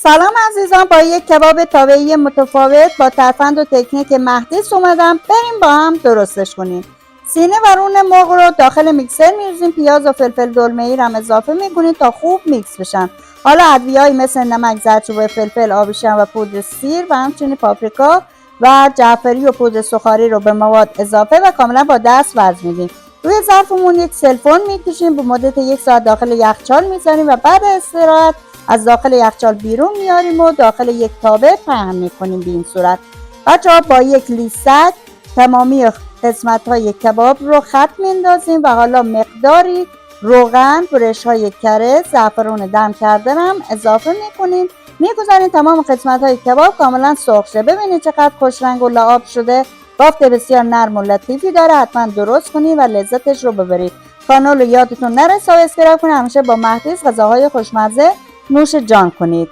سلام عزیزان، با یک کباب تابعی متفاوت با ترفند و تکنیک مهدیس اومدم. بریم با هم درستش کنیم. سینه و رون مرغ رو داخل میکسر میریزیم، پیاز و فلفل دلمه‌ای رو هم اضافه میکنیم تا خوب میکس بشن. حالا ادویه‌ای مثل نمک، زردچوبه فلفل، آبشم و پودر سیر و همچنین پاپریکا و جعفری و پودر سوخاری رو به مواد اضافه و کاملا با دست وزن میدیم. روی ظرفمون یک سلفون میکشیم، به مدت 1 ساعت داخل یخچال میذاریم و بعد استراحت از داخل یخچال بیرون میاریم و داخل یک تابه پهن میکنیم. به این صورت بچه‌ها با یک لیسک تمامی قسمت‌های کباب رو خط میندازیم و حالا مقداری روغن، برش‌های کره، زعفران دم کرده هم اضافه میکنیم. میگذاریم تمام قسمت‌های کباب کاملا سرخ شه. ببینید چقدر خوش رنگ و لعاب شده. بافت بسیار نرم و لطیفی داره. حتما درست کنید و لذتش رو ببرید. کانال رو یادتون نره سابسکرایب کنید. همیشه با مهدیس غذاهای خوشمزه نوش جان کنید.